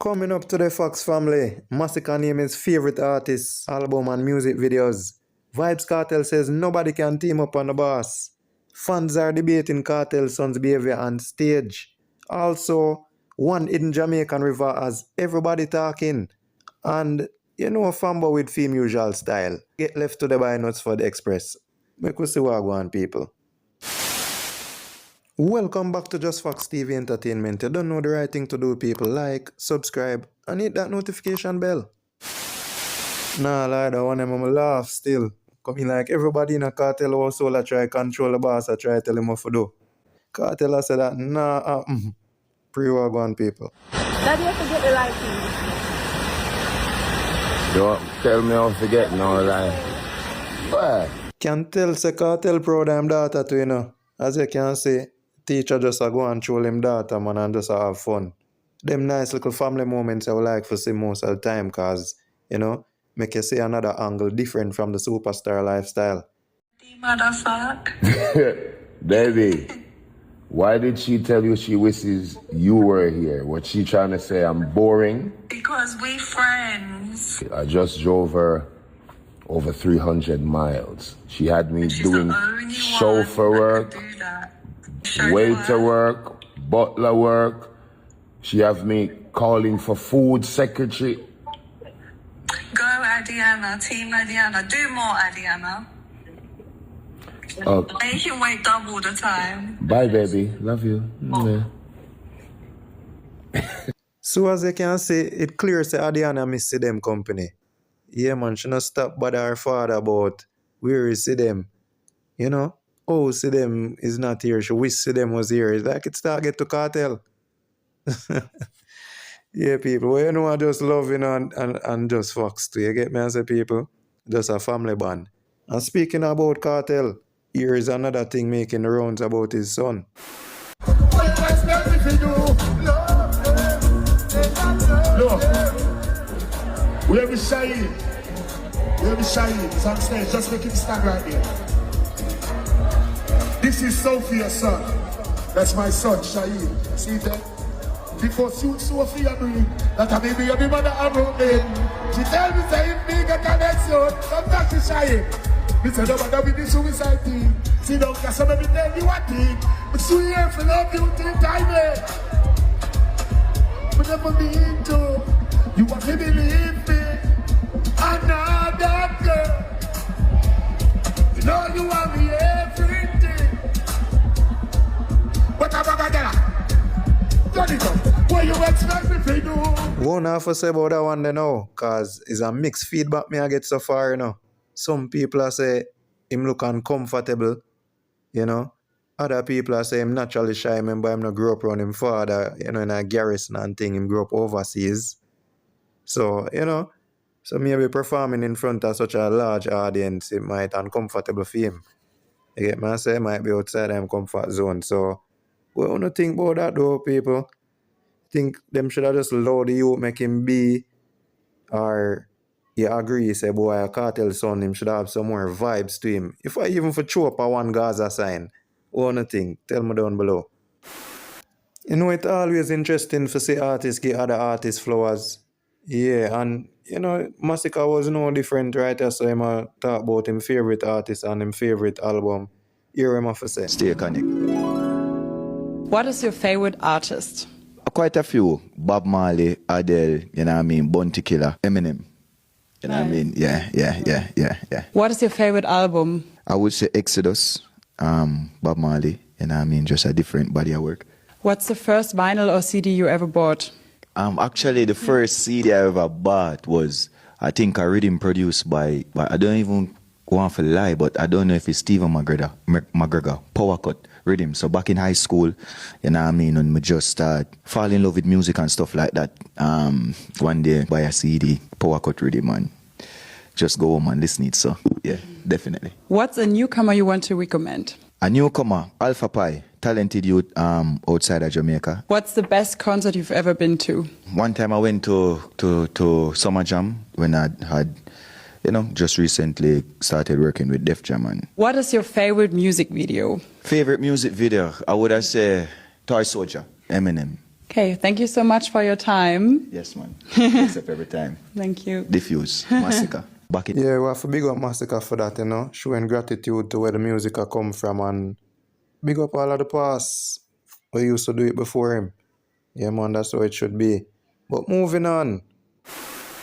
Coming up to the Fox family, Masicka name his favorite artists, album and music videos. Vybz Kartel says nobody can team up on the boss. Fans are debating Kartel's son's behavior on stage. Also, one hidden Jamaican river has everybody talking. And you know Fambo with theme usual style. Get left to the buy nuts for the express. Make we see what go on, people. Welcome back to Just Fox TV Entertainment. You don't know the right thing to do, people. Like, subscribe, and hit that notification bell. Nah, like that one, I'm laugh still. Coming like everybody in a Cartel household, I try control the boss, I try tell him what to do. Cartel, I said that, nah, pre-war go on, people. Daddy, you have to get the right thing. Don't tell me how to get no line. What? Can tell say Cartel proud of him daughter too, you know. As you can see, teacher just a go and troll him daughter, man, and just a have fun. Them nice little family moments I would like to see most of the time, cause, you know, make you see another angle different from the superstar lifestyle. Motherfucker. Baby, why did she tell you she wishes you were here? What she trying to say, I'm boring? Because we friends. I just drove her over 300 miles. She had me doing chauffeur work, waiter work, butler work. She have me calling for food secretary. Go, Adiana, team Adiana. Do more, Adiana. Make him wait double the time. Bye, baby. Love you. So as you can see, it clears that Adiana miss Sidem company. Yeah, man, she not stop bother her father about where is Sidem. You know? Oh, Sidem is not here. She wish Sidem was here. It's like it's target to Cartel. Yeah, people. Well, you know, I just love, you know, and just Fox too. You get me, I say, people? Just a family band. And speaking about Cartel, here is another thing making the rounds about his son. We have a Shahid. We have a Shahid. It's on stage. Just make him stand right there. This is Sophia's son. That's my son, Shahid. See that? Before Sophia doing that, I may be your mother around me. She tell me, say, if me get connection, come back to Shahid. Me say, no matter with the suicide thing. See, don't get some of me tell you what thing. But so here for love you till time. But never be into. You want to believe me? Another girl. You know you want me everything. But I'm not gonna turn it up. What you expect me to do? Won't have to say about that one then now, cause it's a mixed feedback me I get so far, you know. Some people are say him look uncomfortable, you know. Other people are say him naturally shy, remember him not grow up around him father, you know, in a garrison and thing, him grow up overseas. So, you know, so maybe performing in front of such a large audience, it might be uncomfortable for him. You get me? I say it might be outside his comfort zone. So, what do you think about that though, people? Think them should have just allow the youth make him be, or you agree, say, boy, a Cartel son, him should have some more vibes to him. If I even for throw up a one Gaza sign, what do you think? Tell me down below. You know, it's always interesting to see artists give other artists flowers. Yeah, and you know, Masicka was no different writer, so I'm talk about him favorite artist and him favorite album. Here I'm to say. Stay connected. What is your favorite artist? Quite a few. Bob Marley, Adele, you know what I mean, Bounty Killer, Eminem. You know what I mean? Yeah. What is your favorite album? I would say Exodus, Bob Marley, you know what I mean, just a different body of work. What's the first vinyl or CD you ever bought? Actually, the first CD I ever bought was, I think, a rhythm produced by I don't even go on for lie, but I don't know if it's Stephen McGregor, Power Cut rhythm. So back in high school, you know what I mean, when we just start fall in love with music and stuff like that, one day buy a CD, Power Cut rhythm, and just go home and listen it. So yeah, definitely. What's a newcomer you want to recommend? A newcomer, Alpha Pi, talented youth outside of Jamaica. What's the best concert you've ever been to? One time I went to Summer Jam when I had, you know, just recently started working with Def Jam. And what is your favorite music video? Favorite music video, I would have said Toy Soldier, Eminem. Okay, thank you so much for your time. Yes, man. Except every time. Thank you. Diffuse. Masicka. Back in. Yeah, we have to big up Masicka for that, you know, showing gratitude to where the music a come from, and big up all of the past we used to do it before him. Yeah, man, that's how it should be. But moving on.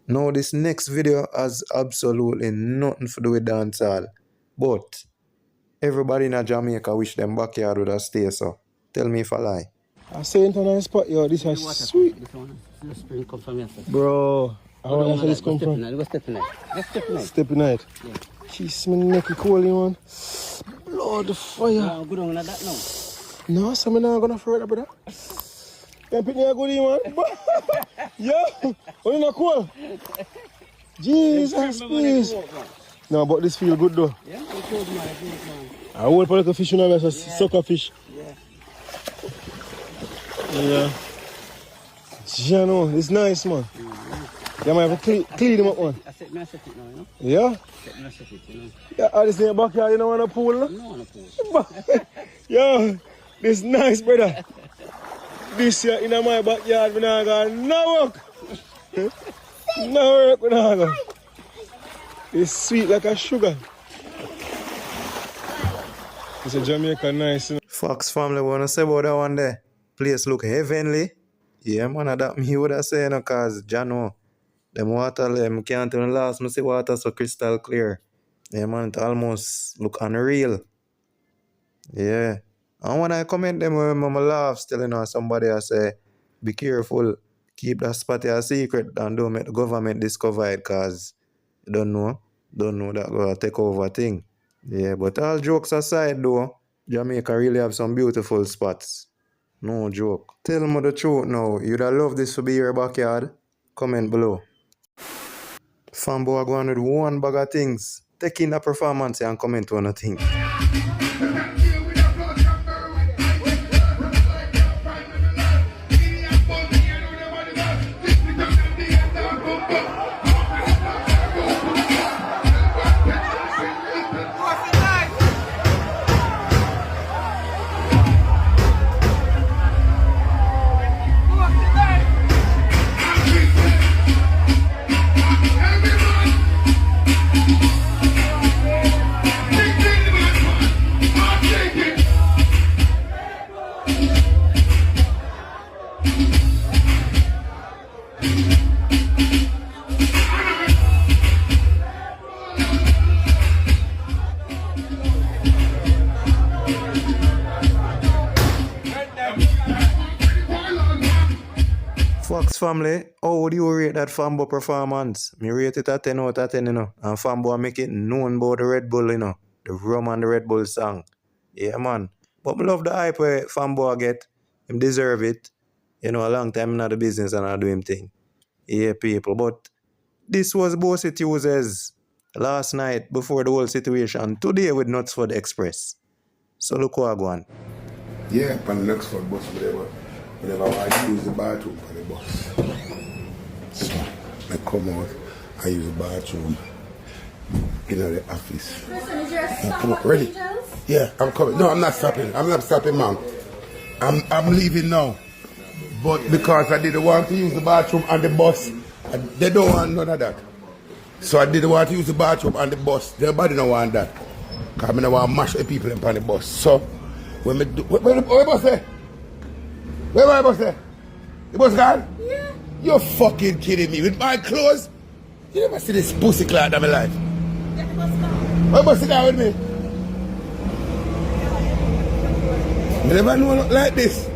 Now, this next video has absolutely nothing to do with dancehall. But everybody in Jamaica wish them backyard would have stay so. Tell me if I lie. I say into a spot, yo, this is sweet. The spring come from yesterday. Bro, I want to this come from. Go stepping it. Just stepping it. Stepping it. Yeah. Kiss me neck cold, man. Blood the fire. No, good on that now. No, so I'm not gonna further, brother. Can't pick me a goodie, man. Yo, what not cool? Jesus, please. No, but this feel good though. Yeah, it's good, man. It's good, man. I want to a fish, you know, like a sucker fish. Yeah. Yeah. Yeah, no, it's nice, man. Yeah, man, have to clean them up, man. I set it now, you know. Yeah? I set it, you know. Yeah, all this in your backyard, you don't want a pool, no? No, no, please. Yo, this nice, brother. This year in my backyard, we not got no work. No work, we not got. It's sweet like a sugar. It's a Jamaican nice, you know. Fox family, wanna say about that one there? Place look heavenly. Yeah, man, that me would have said, you know, cause Jano, them water, them can't even last. Me see water so crystal clear. Yeah, man, it almost look unreal. Yeah. And when I comment them, I laugh still, you know, somebody I say, be careful, keep that spot a secret and don't make the government discover it, cause you don't know that will take over thing. Yeah, but all jokes aside though, Jamaica really have some beautiful spots. No joke. Tell me the truth now, you'd have love this to be your backyard? Comment below. Fambo are going with one bag of things. Take in the performance and comment on a thing. Fox family, how would you rate that Fambo performance? Me rate it a 10 out of 10, you know. And Fambo make it known about the Red Bull, you know. The rum and the Red Bull song. Yeah, man. But I love the hype where Fambo get. Him deserve it. You know, a long time in the business and I do him thing. Yeah, people. But this was both it uses last night before the whole situation. Today with Nuts for the Express. So look what I go on. Yeah, on the next for bus, whenever I use the bathroom for the bus. So I come out, I use the bathroom in the office. Listen, is your Yeah, come on, ready? Yeah, I'm coming. No, I'm not stopping. I'm not stopping, man. I'm leaving now. But because I didn't want to use the bathroom on the bus, they don't want none of that. So I didn't want to use the bathroom on the bus. Everybody don't want that. Because I don't want to mash the people on the bus. So when me do, where the bus there? Where my bus there? The bus gone? Yeah. You're fucking kidding me. With my clothes? You never see this pussy cloud in my life. Get the bus gone. Why bus gone with me? I never know look like this.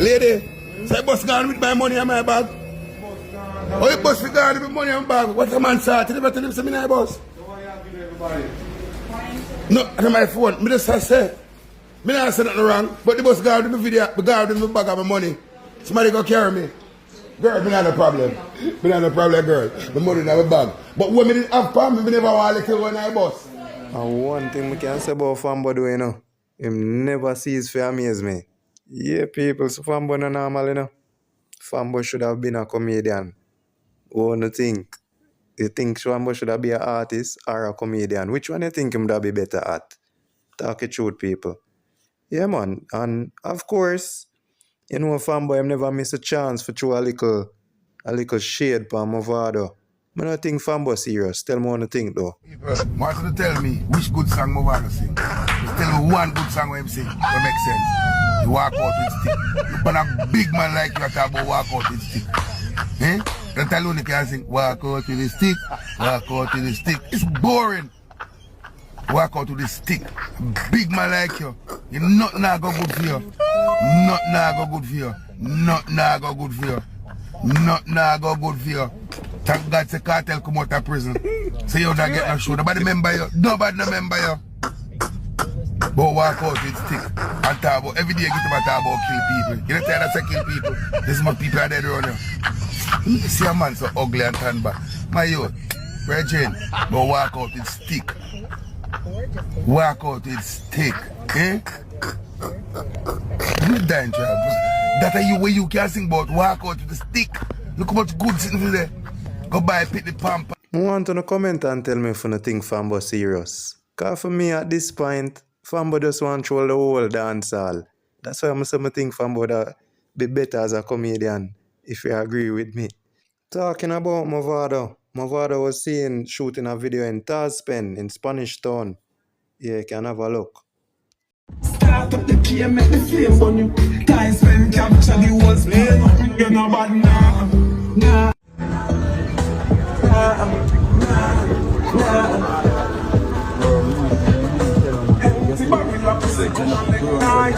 Lady, say bus gone with my money in my bag. Oh, you bus gone with my money in my bag. What's the man say? You never tell him say me in bus. No, on my phone. Me just say. Me not say nothing wrong, but the bus guard in the video, the guard in the bag of my money. Somebody go carry me. Girl, me not a problem. Me not a problem, girl. The money in my bag. But when me didn't have problem, me never want to kill when I bus. And one thing we can say about Fambo do, you know, him never cease to amaze me. Yeah, people, so Fambo no normal, you know. Fambo should have been a comedian. What do you think? You think Fambo should have been an artist or a comedian? Which one you think him would be better at? Talk it truth, people. Yeah, man. And of course, you know, Fambo, him never miss a chance for throw a little shade for Mavado. I don't think Fambo serious. Tell me what you think, though. Want you to tell me which good song Mavado sing. Just tell me one good song where him sing. That makes sense. You walk out with stick. When a big man like you talk about walk out with stick. Eh? That alone you can sing, walk out with the stick, walk out with the stick. It's boring. Walk out with the stick. Big man like you. You nothing not go good for you. Nothing not go good for you. Nothing not go good for you. Nothing not go good for you. Thank God the cartel come out of prison. So you don't get no show. Nobody remember you. Nobody remember you. But walk out with stick. And talk about every day you get about talk about kill people. You don't tell us to kill people. This is my people are dead around you. You see a man so ugly and tan back. My youth, Virgin, but walk out with stick. Walk out with stick. Eh? You dying, child. That are you where you can sing about walk out with the stick. Look how much good sitting for there. Go buy pick the pamper. I want to comment and tell me if you think Fambo serious. Because for me at this point, Fambo just want to control the whole dance hall. That's why I think Fambo would be better as a comedian, if you agree with me. Talking about Mavado. Mavado was seen shooting a video in Tpen in Spanish Town. Yeah, you can have a look. Start up the game, make the flame on you. Guys, when capture the whole plane, you're not bad now. Nah.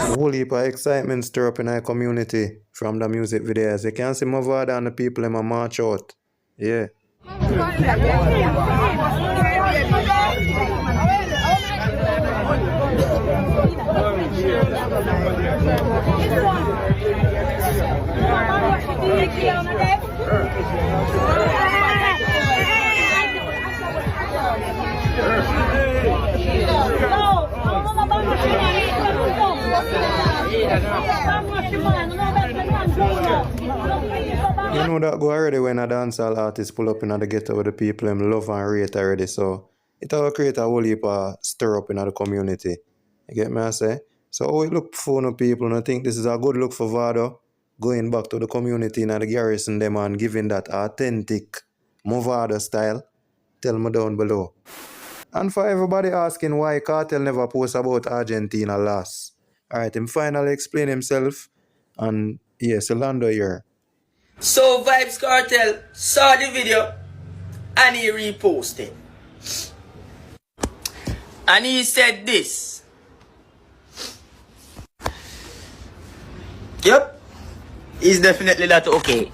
A whole heap of excitement stir up in our community from the music videos. You can see Mavado and the people in my march out. Yeah. You know that go already when a dancehall artist pull up in the ghetto with the people them love and rate already, so it will create a whole heap of stir up in the community. You get me I say? So how it look for no people, and I think this is a good look for Vado, going back to the community in the garrison them and giving that authentic Mavado style. Tell me down below. And for everybody asking why Cartel never post about Argentina loss. Alright, him finally explain himself, and yes, Orlando here. So Vibes Cartel saw the video and he reposted. And he said this. Yep. He's definitely not okay.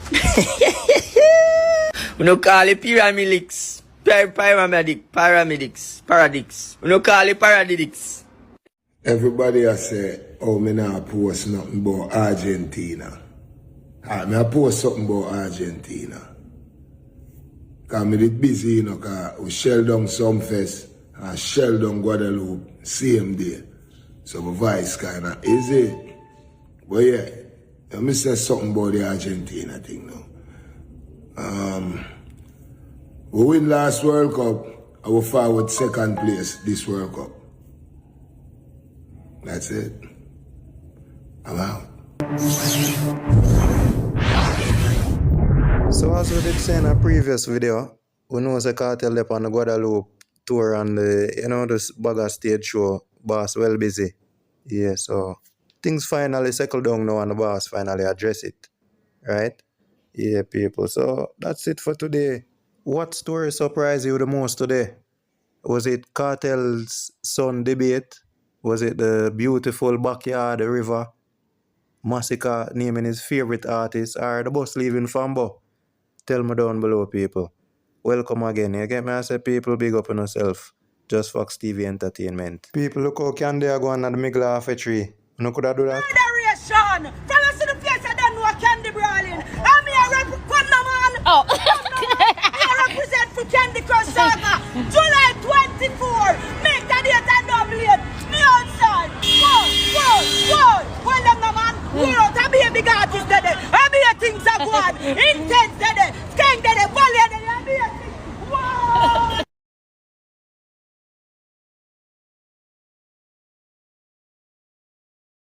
We don't call it paramedics. Paradix. We don't call it paradix. Everybody has said, oh, me not post nothing about Argentina. I post something about Argentina. Because I did busy, you know, because we shell down some fest and shell down Guadeloupe same day. So my voice kind of easy. But yeah, let me say something about the Argentina thing now. We win last World Cup, I will forward second place this World Cup. That's it. I'm out. So as we did say in a previous video, we know the Cartel up on the Guadeloupe tour and this bugger stage show, boss well busy. Yeah, so things finally settle down now and the boss finally address it. Right? Yeah, people. So that's it for today. What story surprised you the most today? Was it Cartel's son debate? Was it the beautiful backyard, the river? Masicka naming his favorite artist, or the bus leaving Fambo? Tell me down below, people. Welcome again. You get me? I say, people, big up on yourself. Just Fox TV Entertainment. People, look how Candy are going at the middle of a tree. You could have do that?